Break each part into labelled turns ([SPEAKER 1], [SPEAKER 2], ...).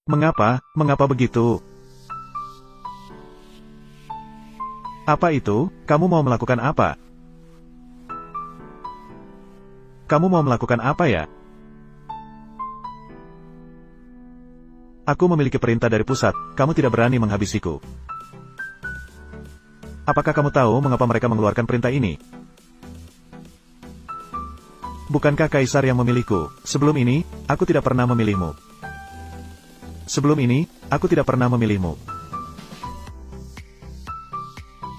[SPEAKER 1] Mengapa, mengapa begitu? Apa itu? Kamu mau melakukan apa? Kamu mau melakukan apa ya? Aku memiliki perintah dari pusat, kamu tidak berani menghabisiku. Apakah kamu tahu mengapa mereka mengeluarkan perintah ini? Bukankah Kaisar yang memilihku? Sebelum ini, aku tidak pernah memilihmu. Sebelum ini, aku tidak pernah memilihmu.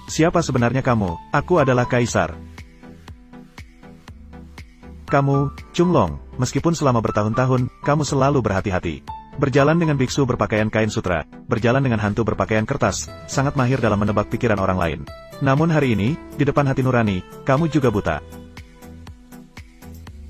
[SPEAKER 1] Siapa sebenarnya kamu? Aku adalah Kaisar. Kamu, Chunglong, meskipun selama bertahun-tahun, kamu selalu berhati-hati. Berjalan dengan biksu berpakaian kain sutra, berjalan dengan hantu berpakaian kertas, sangat mahir dalam menebak pikiran orang lain. Namun hari ini, di depan hati nurani, kamu juga buta.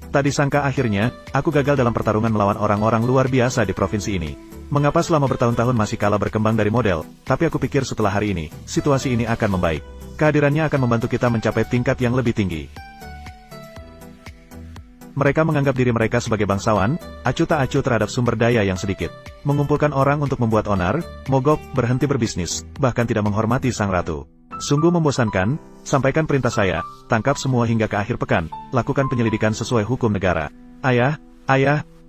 [SPEAKER 1] Tak disangka akhirnya, aku gagal dalam pertarungan melawan orang-orang luar biasa di provinsi ini. Mengapa selama bertahun-tahun masih kalah berkembang dari model, tapi aku pikir setelah hari ini, situasi ini akan membaik. Kehadirannya akan membantu kita mencapai tingkat yang lebih tinggi. Mereka menganggap diri mereka sebagai bangsawan, acuh tak acuh terhadap sumber daya yang sedikit. Mengumpulkan orang untuk membuat onar, mogok, berhenti berbisnis, bahkan tidak menghormati sang ratu. Sungguh membosankan, sampaikan perintah saya, tangkap semua hingga ke akhir pekan, lakukan penyelidikan sesuai hukum negara. Ayah,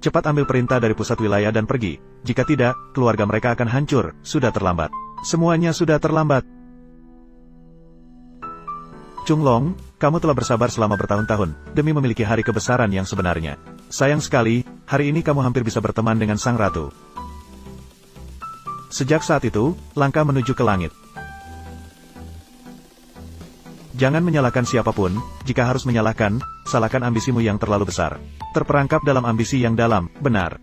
[SPEAKER 1] cepat ambil perintah dari pusat wilayah dan pergi. Jika tidak, keluarga mereka akan hancur, sudah terlambat. Semuanya sudah terlambat. Chunglong, kamu telah bersabar selama bertahun-tahun, demi memiliki hari kebesaran yang sebenarnya. Sayang sekali, hari ini kamu hampir bisa berteman dengan sang ratu. Sejak saat itu, langkah menuju ke langit. Jangan menyalahkan siapapun, jika harus menyalahkan, salahkan ambisimu yang terlalu besar. Terperangkap dalam ambisi yang dalam, benar.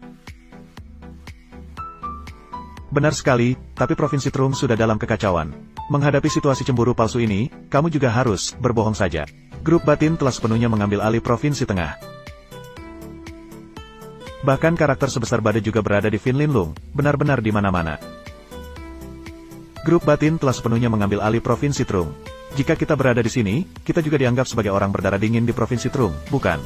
[SPEAKER 1] Benar sekali, tapi Provinsi Trung sudah dalam kekacauan. Menghadapi situasi cemburu palsu ini, kamu juga harus berbohong saja. Grup batin telah sepenuhnya mengambil alih Provinsi Tengah. Bahkan karakter sebesar Bade juga berada di Finlinlung, benar-benar di mana-mana. Grup batin telah sepenuhnya mengambil alih Provinsi Trung. Jika kita berada di sini, kita juga dianggap sebagai orang berdarah dingin di Provinsi Trung, bukan?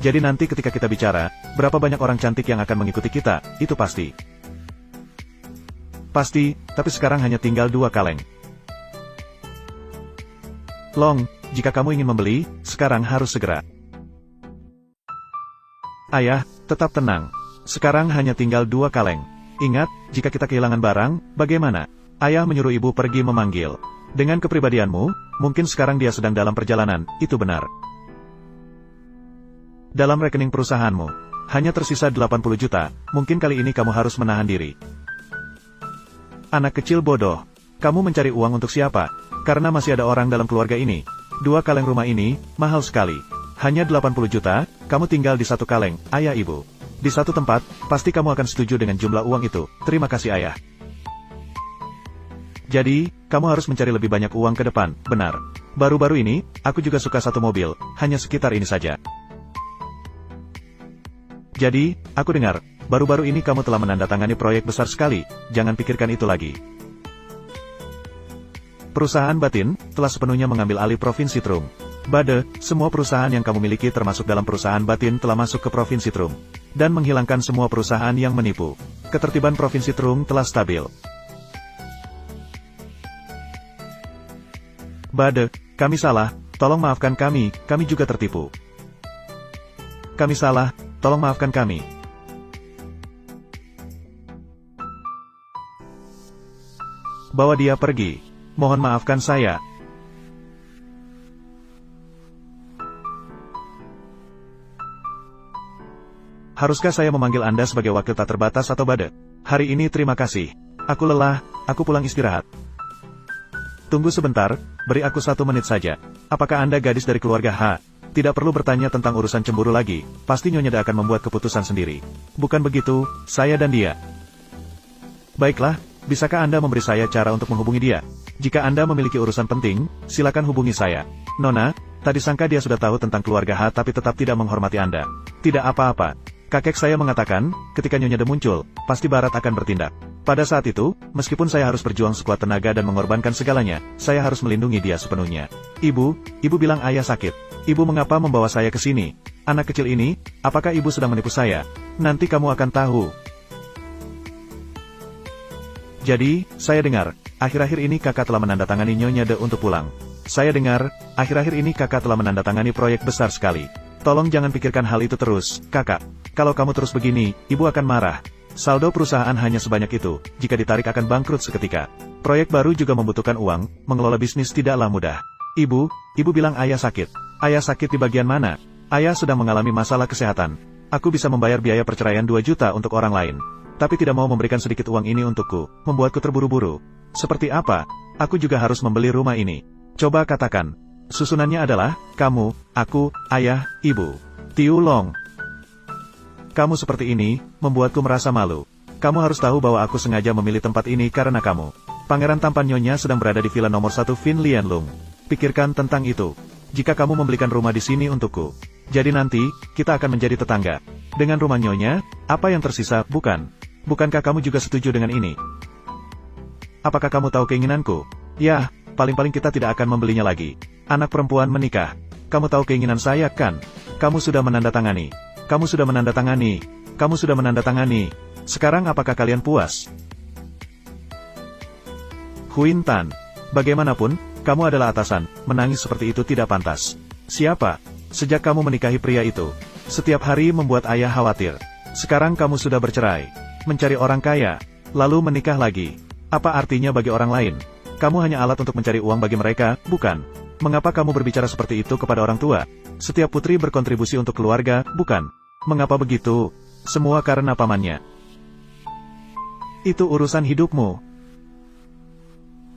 [SPEAKER 1] Jadi nanti ketika kita bicara, berapa banyak orang cantik yang akan mengikuti kita, itu pasti. Pasti, tapi sekarang hanya tinggal 2 kaleng. Long, jika kamu ingin membeli, sekarang harus segera. Ayah, tetap tenang. Sekarang hanya tinggal 2 kaleng. Ingat, jika kita kehilangan barang, bagaimana? Ayah menyuruh ibu pergi memanggil. Dengan kepribadianmu, mungkin sekarang dia sedang dalam perjalanan, itu benar. Dalam rekening perusahaanmu, hanya tersisa 80 juta, mungkin kali ini kamu harus menahan diri. Anak kecil bodoh. Kamu mencari uang untuk siapa? Karena masih ada orang dalam keluarga ini. 2 kaleng rumah ini, mahal sekali. Hanya 80 juta, kamu tinggal di 1 kaleng, ayah ibu. Di satu tempat, pasti kamu akan setuju dengan jumlah uang itu. Terima kasih ayah. Jadi, kamu harus mencari lebih banyak uang ke depan, benar. Baru-baru ini, aku juga suka satu mobil, hanya sekitar ini saja. Jadi, aku dengar, baru-baru ini kamu telah menandatangani proyek besar sekali, jangan pikirkan itu lagi. Perusahaan batin, telah sepenuhnya mengambil alih Provinsi Trung. Bade, semua perusahaan yang kamu miliki termasuk dalam perusahaan batin telah masuk ke Provinsi Trung. Dan menghilangkan semua perusahaan yang menipu. Ketertiban Provinsi Trung telah stabil. Bade, kami salah, tolong maafkan kami juga tertipu. Kami salah, tolong maafkan kami. Bawa dia pergi. Mohon maafkan saya. Haruskah saya memanggil Anda sebagai wakil tak terbatas atau Bade? Hari ini terima kasih. Aku lelah, aku pulang istirahat. Tunggu sebentar, beri aku 1 menit saja. Apakah Anda gadis dari keluarga H? Tidak perlu bertanya tentang urusan cemburu lagi, pasti Nyonya akan membuat keputusan sendiri. Bukan begitu, saya dan dia. Baiklah, bisakah Anda memberi saya cara untuk menghubungi dia? Jika Anda memiliki urusan penting, silakan hubungi saya. Nona, tadi sangka dia sudah tahu tentang keluarga H tapi tetap tidak menghormati Anda. Tidak apa-apa. Kakek saya mengatakan, ketika Nyonya muncul, pasti Barat akan bertindak. Pada saat itu, meskipun saya harus berjuang sekuat tenaga dan mengorbankan segalanya, saya harus melindungi dia sepenuhnya. Ibu bilang ayah sakit. Ibu mengapa membawa saya ke sini? Anak kecil ini, apakah ibu sedang menipu saya? Nanti kamu akan tahu. Jadi, saya dengar, akhir-akhir ini kakak telah menandatangani Nyonya De untuk pulang. Saya dengar, akhir-akhir ini kakak telah menandatangani proyek besar sekali. Tolong jangan pikirkan hal itu terus, kakak. Kalau kamu terus begini, ibu akan marah. Saldo perusahaan hanya sebanyak itu, jika ditarik akan bangkrut seketika. Proyek baru juga membutuhkan uang, mengelola bisnis tidaklah mudah. Ibu bilang ayah sakit. Ayah sakit di bagian mana? Ayah sedang mengalami masalah kesehatan. Aku bisa membayar biaya perceraian 2 juta untuk orang lain. Tapi tidak mau memberikan sedikit uang ini untukku, membuatku terburu-buru. Seperti apa? Aku juga harus membeli rumah ini. Coba katakan. Susunannya adalah, kamu, aku, ayah, ibu. Tiu Long. Kamu seperti ini, membuatku merasa malu. Kamu harus tahu bahwa aku sengaja memilih tempat ini karena kamu. Pangeran tampan Nyonya sedang berada di villa nomor 1 Fin Lian Lung. Pikirkan tentang itu. Jika kamu membelikan rumah di sini untukku. Jadi nanti, kita akan menjadi tetangga. Dengan rumah Nyonya, apa yang tersisa, bukan? Bukankah kamu juga setuju dengan ini? Apakah kamu tahu keinginanku? Ya, paling-paling kita tidak akan membelinya lagi. Anak perempuan menikah. Kamu tahu keinginan saya, kan? Kamu sudah menandatangani. Kamu sudah menandatangani. Kamu sudah menandatangani. Sekarang apakah kalian puas? Huin Tan. Bagaimanapun, kamu adalah atasan. Menangis seperti itu tidak pantas. Siapa? Sejak kamu menikahi pria itu, setiap hari membuat ayah khawatir. Sekarang kamu sudah bercerai, mencari orang kaya, lalu menikah lagi. Apa artinya bagi orang lain? Kamu hanya alat untuk mencari uang bagi mereka, bukan? Mengapa kamu berbicara seperti itu kepada orang tua? Setiap putri berkontribusi untuk keluarga, bukan? Mengapa begitu? Semua karena pamannya. Itu urusan hidupmu.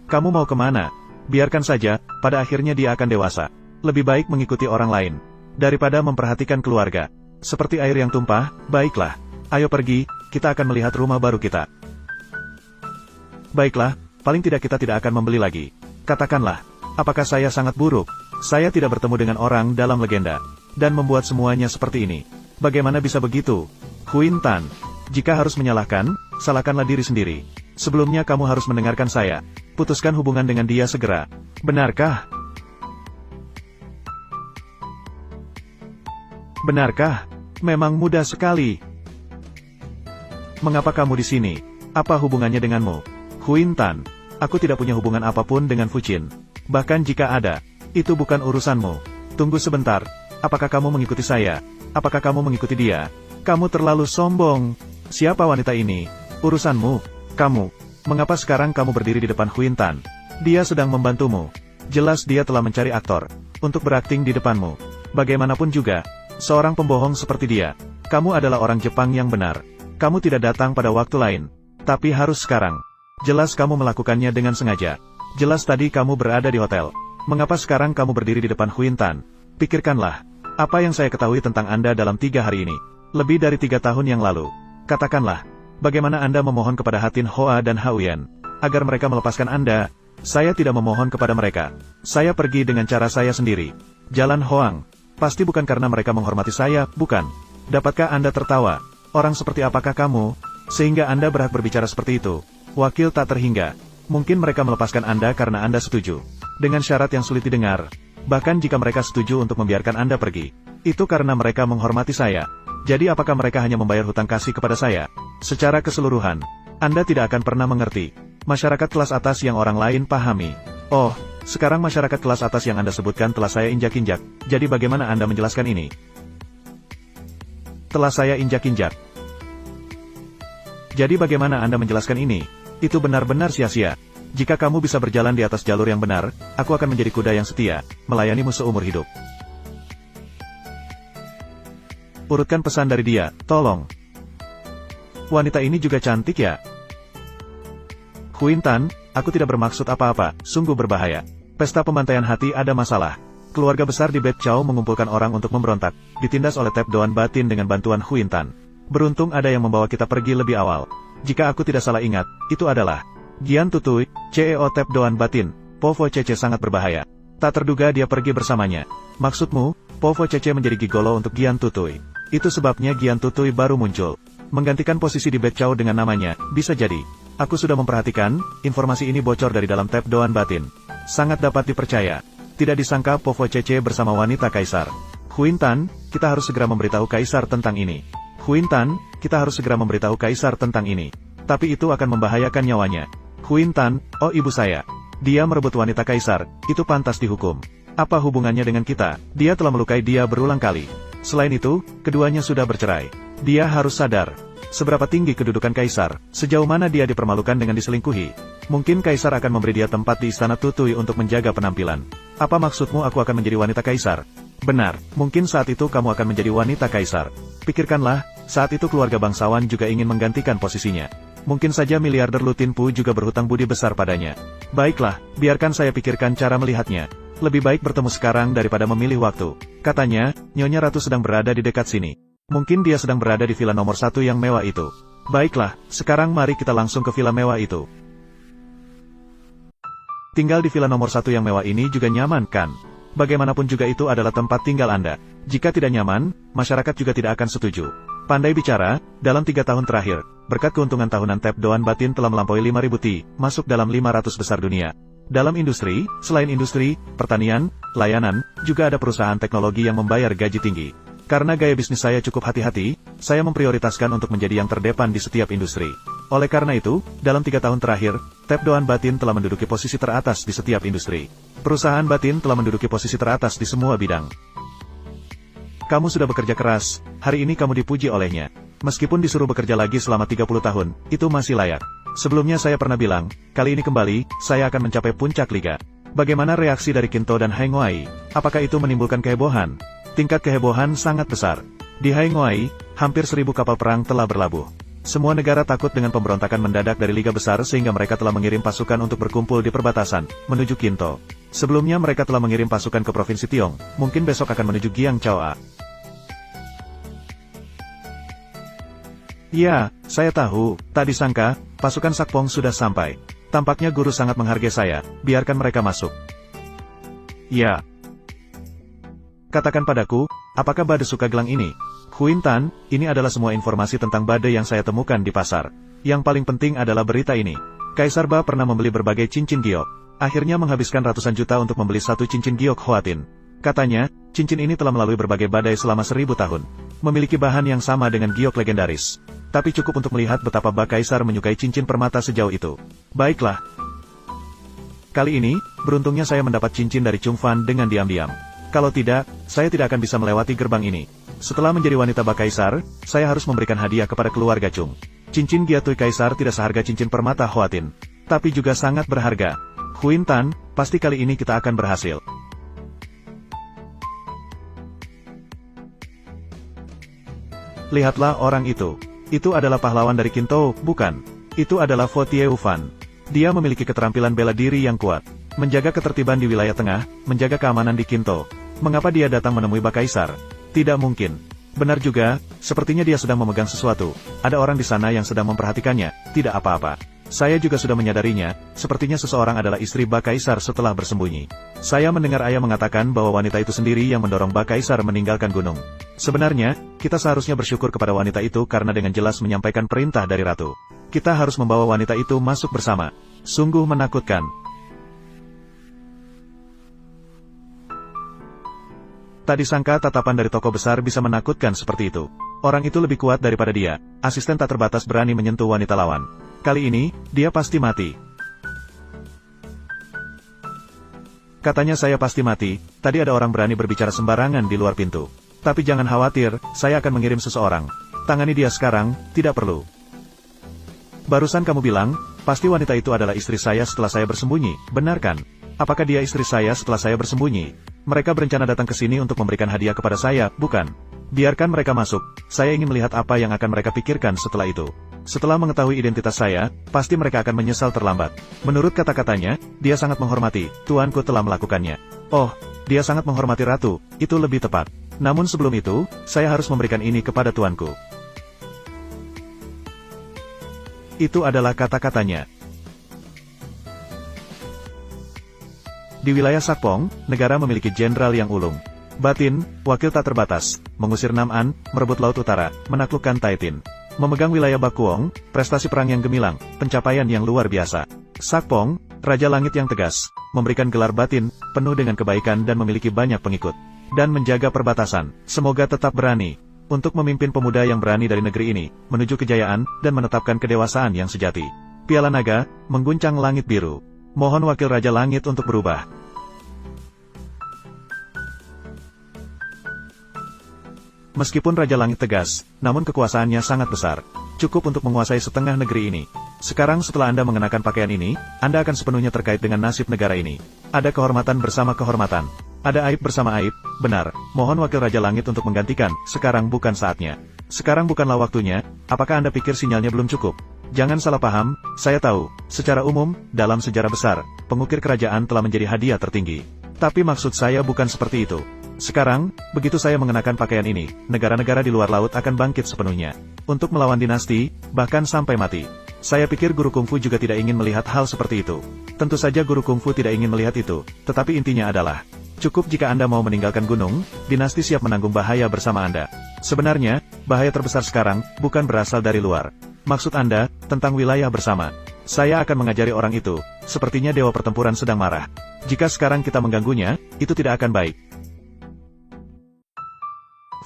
[SPEAKER 1] Kamu mau kemana? Biarkan saja, pada akhirnya dia akan dewasa. Lebih baik mengikuti orang lain, daripada memperhatikan keluarga. Seperti air yang tumpah, baiklah. Ayo pergi, kita akan melihat rumah baru kita. Baiklah, paling tidak kita tidak akan membeli lagi. Katakanlah, apakah saya sangat buruk? Saya tidak bertemu dengan orang dalam legenda, dan membuat semuanya seperti ini. Bagaimana bisa begitu? Huin Tan, jika harus menyalahkan, salahkanlah diri sendiri. Sebelumnya kamu harus mendengarkan saya. Putuskan hubungan dengan dia segera. Benarkah? Benarkah? Memang mudah sekali. Mengapa kamu di sini? Apa hubungannya denganmu? Huin Tan, aku tidak punya hubungan apapun dengan Fuchin. Bahkan jika ada, itu bukan urusanmu. Tunggu sebentar. Apakah kamu mengikuti saya? Apakah kamu mengikuti dia? Kamu terlalu sombong. Siapa wanita ini? Urusanmu. Kamu. Mengapa sekarang kamu berdiri di depan Huin Tan? Dia sedang membantumu. Jelas dia telah mencari aktor untuk berakting di depanmu. Bagaimanapun juga, seorang pembohong seperti dia. Kamu adalah orang Jepang yang benar. Kamu tidak datang pada waktu lain. Tapi harus sekarang. Jelas kamu melakukannya dengan sengaja. Jelas tadi kamu berada di hotel. Mengapa sekarang kamu berdiri di depan Huin Tan? Pikirkanlah. Apa yang saya ketahui tentang Anda dalam 3 hari ini? Lebih dari 3 tahun yang lalu. Katakanlah. Bagaimana Anda memohon kepada Hatin Hoa dan Hauyen agar mereka melepaskan Anda? Saya tidak memohon kepada mereka. Saya pergi dengan cara saya sendiri. Jalan Hoang. Pasti bukan karena mereka menghormati saya, bukan? Dapatkah Anda tertawa? Orang seperti apakah kamu? Sehingga Anda berhak berbicara seperti itu. Wakil tak terhingga. Mungkin mereka melepaskan Anda karena Anda setuju. Dengan syarat yang sulit didengar. Bahkan jika mereka setuju untuk membiarkan Anda pergi. Itu karena mereka menghormati saya. Jadi apakah mereka hanya membayar hutang kasih kepada saya? Secara keseluruhan, Anda tidak akan pernah mengerti. Masyarakat kelas atas yang orang lain pahami. Oh, sekarang masyarakat kelas atas yang Anda sebutkan telah saya injak-injak. Jadi bagaimana Anda menjelaskan ini? Telah saya injak-injak. Jadi bagaimana Anda menjelaskan ini? Itu benar-benar sia-sia. Jika kamu bisa berjalan di atas jalur yang benar, aku akan menjadi kuda yang setia, melayanimu seumur hidup. Urutkan pesan dari dia, tolong. Wanita ini juga cantik ya? Huin Tan, aku tidak bermaksud apa-apa, sungguh berbahaya. Pesta pembantaian hati ada masalah. Keluarga besar di Bet Chow mengumpulkan orang untuk memberontak, ditindas oleh Tep Doan Batin dengan bantuan Huin Tan. Beruntung ada yang membawa kita pergi lebih awal. Jika aku tidak salah ingat, itu adalah Gian Tutui, CEO Tep Doan Batin. Povo Cece sangat berbahaya. Tak terduga dia pergi bersamanya. Maksudmu, Povo Cece menjadi gigolo untuk Gian Tutui. Itu sebabnya Gian Tutui baru muncul. Menggantikan posisi di Bet Chow dengan namanya, bisa jadi. Aku sudah memperhatikan, informasi ini bocor dari dalam Tep Doan Batin. Sangat dapat dipercaya. Tidak disangka Povo Cece bersama wanita kaisar. Huin Tan, kita harus segera memberitahu kaisar tentang ini. Huin Tan, kita harus segera memberitahu kaisar tentang ini. Tapi itu akan membahayakan nyawanya. Huin Tan, oh ibu saya. Dia merebut wanita kaisar, itu pantas dihukum. Apa hubungannya dengan kita? Dia telah melukai dia berulang kali. Selain itu, keduanya sudah bercerai. Dia harus sadar. Seberapa tinggi kedudukan kaisar, sejauh mana dia dipermalukan dengan diselingkuhi. Mungkin kaisar akan memberi dia tempat di istana Tutui untuk menjaga penampilan. Apa maksudmu aku akan menjadi wanita kaisar? Benar, mungkin saat itu kamu akan menjadi wanita kaisar. Pikirkanlah, saat itu keluarga bangsawan juga ingin menggantikan posisinya. Mungkin saja miliarder Lu Tinpu juga berhutang budi besar padanya. Baiklah, biarkan saya pikirkan cara melihatnya. Lebih baik bertemu sekarang daripada memilih waktu. Katanya, Nyonya Ratu sedang berada di dekat sini. Mungkin dia sedang berada di villa nomor 1 yang mewah itu. Baiklah, sekarang mari kita langsung ke villa mewah itu. Tinggal di villa nomor 1 yang mewah ini juga nyaman kan? Bagaimanapun juga itu adalah tempat tinggal Anda. Jika tidak nyaman, masyarakat juga tidak akan setuju. Pandai bicara, dalam 3 tahun terakhir, berkat keuntungan tahunan Tap Doan Batin telah melampaui 5.000 T, masuk dalam 500 besar dunia. Dalam industri, selain industri, pertanian, layanan, juga ada perusahaan teknologi yang membayar gaji tinggi. Karena gaya bisnis saya cukup hati-hati, saya memprioritaskan untuk menjadi yang terdepan di setiap industri. Oleh karena itu, dalam 3 tahun terakhir, Tap Doan Batin telah menduduki posisi teratas di setiap industri. Perusahaan Batin telah menduduki posisi teratas di semua bidang. Kamu sudah bekerja keras, hari ini kamu dipuji olehnya. Meskipun disuruh bekerja lagi selama 30 tahun, itu masih layak. Sebelumnya saya pernah bilang, kali ini kembali, saya akan mencapai puncak liga. Bagaimana reaksi dari Kinto dan Haingoai? Apakah itu menimbulkan kehebohan? Tingkat kehebohan sangat besar. Di Haingoai, hampir 1.000 kapal perang telah berlabuh. Semua negara takut dengan pemberontakan mendadak dari liga besar sehingga mereka telah mengirim pasukan untuk berkumpul di perbatasan, menuju Kinto. Sebelumnya mereka telah mengirim pasukan ke Provinsi Tiong, mungkin besok akan menuju Giangchoa. Ya, saya tahu, tak disangka, pasukan Sakpong sudah sampai. Tampaknya guru sangat menghargai saya, biarkan mereka masuk. Ya. Katakan padaku, apakah Bade suka gelang ini? Huin Tan, ini adalah semua informasi tentang Bade yang saya temukan di pasar. Yang paling penting adalah berita ini. Kaisar Ba pernah membeli berbagai cincin giok. Akhirnya menghabiskan ratusan juta untuk membeli satu cincin giok Hoatin. Katanya, cincin ini telah melalui berbagai badai selama 1.000 tahun. Memiliki bahan yang sama dengan giok legendaris. Tapi cukup untuk melihat betapa Ba Kaisar menyukai cincin permata sejauh itu. Baiklah. Kali ini, beruntungnya saya mendapat cincin dari Chung Fan dengan diam-diam. Kalau tidak, saya tidak akan bisa melewati gerbang ini. Setelah menjadi wanita Ba Kaisar, saya harus memberikan hadiah kepada keluarga Chung. Cincin Giatui Kaisar tidak seharga cincin permata Hoatin. Tapi juga sangat berharga. Huin Tan, pasti kali ini kita akan berhasil. Lihatlah orang itu. Itu adalah pahlawan dari Kinto, bukan? Itu adalah Fo Tieu-fan. Dia memiliki keterampilan bela diri yang kuat. Menjaga ketertiban di wilayah tengah, menjaga keamanan di Kinto. Mengapa dia datang menemui Ba Kaisar? Tidak mungkin. Benar juga, sepertinya dia sedang memegang sesuatu. Ada orang di sana yang sedang memperhatikannya, tidak apa-apa. Saya juga sudah menyadarinya, sepertinya seseorang adalah istri Ba Kaisar setelah bersembunyi. Saya mendengar ayah mengatakan bahwa wanita itu sendiri yang mendorong Ba Kaisar meninggalkan gunung. Sebenarnya, kita seharusnya bersyukur kepada wanita itu karena dengan jelas menyampaikan perintah dari ratu. Kita harus membawa wanita itu masuk bersama. Sungguh menakutkan. Tak disangka tatapan dari tokoh besar bisa menakutkan seperti itu. Orang itu lebih kuat daripada dia. Asisten tak terbatas berani menyentuh wanita lawan. Kali ini, dia pasti mati. Katanya saya pasti mati, tadi ada orang berani berbicara sembarangan di luar pintu. Tapi jangan khawatir, saya akan mengirim seseorang. Tangani dia sekarang, tidak perlu. Barusan kamu bilang, pasti wanita itu adalah istri saya setelah saya bersembunyi, benar kan? Apakah dia istri saya setelah saya bersembunyi? Mereka berencana datang ke sini untuk memberikan hadiah kepada saya, bukan? Biarkan mereka masuk, saya ingin melihat apa yang akan mereka pikirkan setelah itu. Setelah mengetahui identitas saya, pasti mereka akan menyesal terlambat. Menurut kata-katanya, dia sangat menghormati, tuanku telah melakukannya. Oh, dia sangat menghormati ratu, itu lebih tepat. Namun sebelum itu, saya harus memberikan ini kepada tuanku. Itu adalah kata-katanya. Di wilayah Sakpong, negara memiliki jenderal yang ulung. Batin, wakil tak terbatas, mengusir Nam-an, merebut Laut Utara, menaklukkan Taitin. Memegang wilayah Bakuong, prestasi perang yang gemilang, pencapaian yang luar biasa. Sakpong, Raja Langit yang tegas, memberikan gelar batin, penuh dengan kebaikan dan memiliki banyak pengikut. Dan menjaga perbatasan, semoga tetap berani. untuk memimpin pemuda yang berani dari negeri ini, menuju kejayaan, dan menetapkan kedewasaan yang sejati. Piala naga, mengguncang langit biru. Mohon wakil Raja Langit untuk berubah. Meskipun Raja Langit tegas, namun kekuasaannya sangat besar. Cukup untuk menguasai setengah negeri ini. Sekarang setelah Anda mengenakan pakaian ini, Anda akan sepenuhnya terkait dengan nasib negara ini. Ada kehormatan bersama kehormatan. Ada aib bersama aib, benar. Mohon wakil Raja Langit untuk menggantikan, sekarang bukan saatnya. Sekarang bukanlah waktunya, apakah Anda pikir sinyalnya belum cukup? Jangan salah paham, saya tahu, secara umum, dalam sejarah besar, pengukir kerajaan telah menjadi hadiah tertinggi. Tapi maksud saya bukan seperti itu. Sekarang, begitu saya mengenakan pakaian ini, negara-negara di luar laut akan bangkit sepenuhnya. Untuk melawan dinasti, bahkan sampai mati. Saya pikir guru kungfu juga tidak ingin melihat hal seperti itu. Tentu saja guru kungfu tidak ingin melihat itu, tetapi intinya adalah, cukup jika Anda mau meninggalkan gunung, dinasti siap menanggung bahaya bersama Anda. Sebenarnya, bahaya terbesar sekarang, bukan berasal dari luar. Maksud Anda, tentang wilayah bersama. Saya akan mengajari orang itu, sepertinya dewa pertempuran sedang marah. Jika sekarang kita mengganggunya, itu tidak akan baik.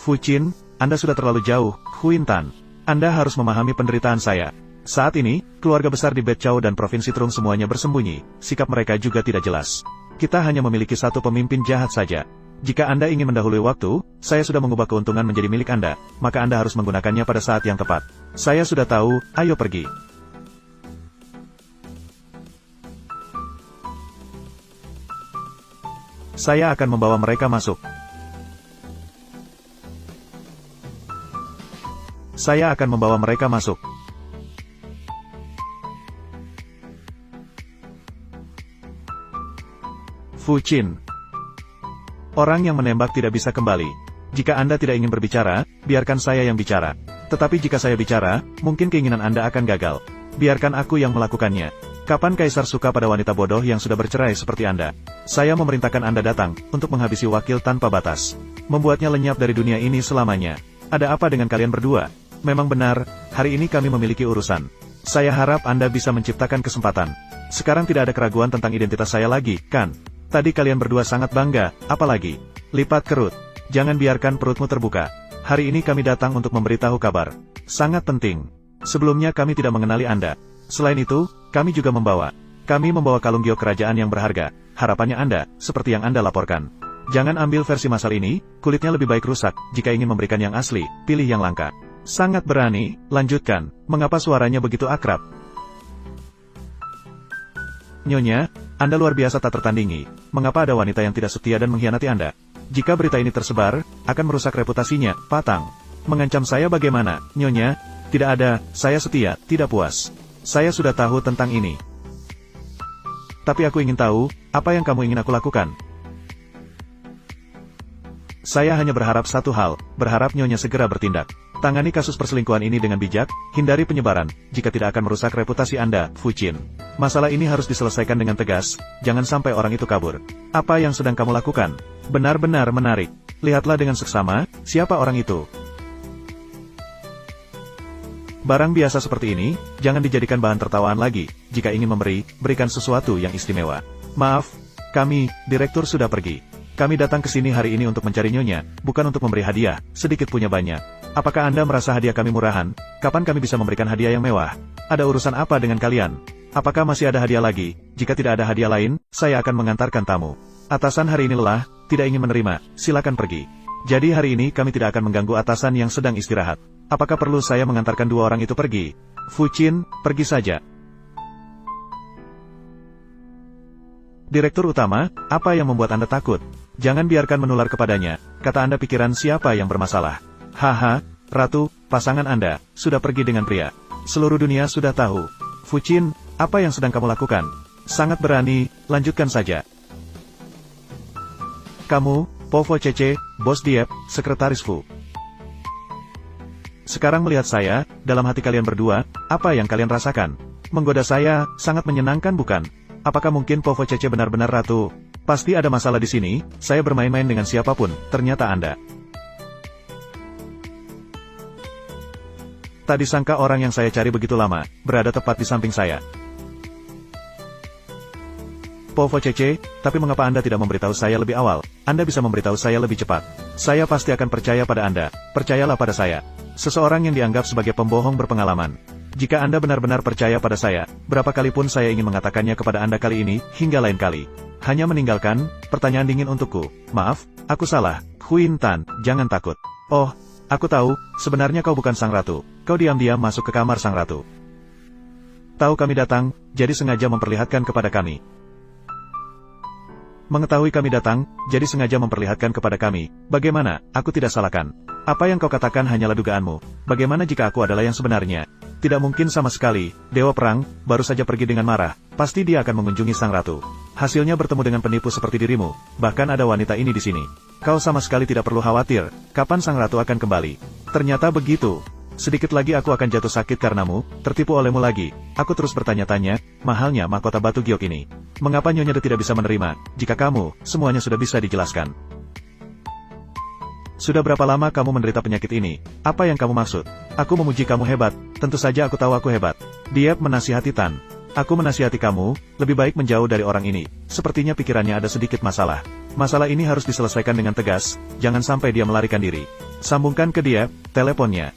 [SPEAKER 1] Fu Qin, Anda sudah terlalu jauh, Huin Tan. Anda harus memahami penderitaan saya. Saat ini, keluarga besar di Bet Chao dan Provinsi Trung semuanya bersembunyi, sikap mereka juga tidak jelas. Kita hanya memiliki satu pemimpin jahat saja. Jika Anda ingin mendahului waktu, saya sudah mengubah keuntungan menjadi milik Anda, maka Anda harus menggunakannya pada saat yang tepat. Saya sudah tahu, ayo pergi. Saya akan membawa mereka masuk. Saya akan membawa mereka masuk. Fu Qin. Orang yang menembak tidak bisa kembali. Jika Anda tidak ingin berbicara, biarkan saya yang bicara. Tetapi jika saya bicara, mungkin keinginan Anda akan gagal. Biarkan aku yang melakukannya. Kapan Kaisar suka pada wanita bodoh yang sudah bercerai seperti Anda? Saya memerintahkan Anda datang, untuk menghabisi wakil tanpa batas. Membuatnya lenyap dari dunia ini selamanya. Ada apa dengan kalian berdua? Memang benar, hari ini kami memiliki urusan. Saya harap Anda bisa menciptakan kesempatan. Sekarang tidak ada keraguan tentang identitas saya lagi, kan? Tadi kalian berdua sangat bangga, apalagi? Lipat kerut. Jangan biarkan perutmu terbuka. Hari ini kami datang untuk memberitahu kabar. Sangat penting. Sebelumnya kami tidak mengenali Anda. Selain itu, kami juga Kami membawa kalung giok kerajaan yang berharga. Harapannya Anda, seperti yang Anda laporkan. Jangan ambil versi masal ini, kulitnya lebih baik rusak, jika ingin memberikan yang asli, pilih yang langka. Sangat berani, lanjutkan, mengapa suaranya begitu akrab? Nyonya, Anda luar biasa tak tertandingi, mengapa ada wanita yang tidak setia dan mengkhianati Anda? Jika berita ini tersebar, akan merusak reputasinya, Patang. Mengancam saya bagaimana, Nyonya? Tidak ada, saya setia, tidak puas. Saya sudah tahu tentang ini. Tapi aku ingin tahu, apa yang kamu ingin aku lakukan? Saya hanya berharap satu hal, berharap Nyonya segera bertindak. Tangani kasus perselingkuhan ini dengan bijak, hindari penyebaran, jika tidak akan merusak reputasi Anda, Fu Qin. Masalah ini harus diselesaikan dengan tegas, jangan sampai orang itu kabur. Apa yang sedang kamu lakukan? Benar-benar menarik. Lihatlah dengan seksama, siapa orang itu? Barang biasa seperti ini, jangan dijadikan bahan tertawaan lagi, jika ingin memberi, berikan sesuatu yang istimewa. Maaf, kami, Direktur sudah pergi. Kami datang ke sini hari ini untuk mencari Nyonya, bukan untuk memberi hadiah, sedikit punya banyak. Apakah Anda merasa hadiah kami murahan? Kapan kami bisa memberikan hadiah yang mewah? Ada urusan apa dengan kalian? Apakah masih ada hadiah lagi? Jika tidak ada hadiah lain, saya akan mengantarkan tamu. Atasan hari ini lelah, tidak ingin menerima, silakan pergi. Jadi hari ini kami tidak akan mengganggu atasan yang sedang istirahat. Apakah perlu saya mengantarkan dua orang itu pergi? Fu Qin, pergi saja. Direktur utama, apa yang membuat Anda takut? Jangan biarkan menular kepadanya, kata Anda pikiran siapa yang bermasalah. Haha, Ratu, pasangan Anda, sudah pergi dengan pria. Seluruh dunia sudah tahu. Fu Qin, apa yang sedang kamu lakukan? Sangat berani, lanjutkan saja. Kamu, Po Fo Cece, Bos Diep, Sekretaris Fu. Sekarang melihat saya, dalam hati kalian berdua, apa yang kalian rasakan? Menggoda saya, sangat menyenangkan bukan? Apakah mungkin Po Fo Cece benar-benar ratu? Pasti ada masalah di sini, saya bermain-main dengan siapapun, ternyata Anda. Tak disangka orang yang saya cari begitu lama, berada tepat di samping saya. Po Fo Cece, tapi mengapa Anda tidak memberitahu saya lebih awal? Anda bisa memberitahu saya lebih cepat. Saya pasti akan percaya pada Anda, percayalah pada saya. Seseorang yang dianggap sebagai pembohong berpengalaman. Jika Anda benar-benar percaya pada saya, berapa kali pun saya ingin mengatakannya kepada Anda kali ini, hingga lain kali. Hanya meninggalkan, pertanyaan dingin untukku. Maaf, aku salah, Huin Tan, jangan takut. Oh, aku tahu, sebenarnya kau bukan sang ratu. Kau diam-diam masuk ke kamar sang ratu. Tahu kami datang, jadi sengaja memperlihatkan kepada kami. Mengetahui kami datang, jadi sengaja memperlihatkan kepada kami. Bagaimana, aku tidak salahkan. Apa yang kau katakan hanyalah dugaanmu. Bagaimana jika aku adalah yang sebenarnya? Tidak mungkin sama sekali. Dewa Perang, baru saja pergi dengan marah. Pasti dia akan mengunjungi sang ratu. Hasilnya bertemu dengan penipu seperti dirimu. Bahkan ada wanita ini di sini. Kau sama sekali tidak perlu khawatir. Kapan sang ratu akan kembali? Ternyata begitu. Sedikit lagi aku akan jatuh sakit karenamu, tertipu olehmu lagi. Aku terus bertanya-tanya, mahalnya mahkota batu giok ini. Mengapa Nyonya tidak bisa menerima, jika kamu, semuanya sudah bisa dijelaskan. Sudah berapa lama kamu menderita penyakit ini? Apa yang kamu maksud? Aku memuji kamu hebat, tentu saja aku tahu aku hebat. Diep menasihati Tan. Aku menasihati kamu, lebih baik menjauh dari orang ini. Sepertinya pikirannya ada sedikit masalah. Masalah ini harus diselesaikan dengan tegas, jangan sampai dia melarikan diri. Sambungkan ke Diep, teleponnya.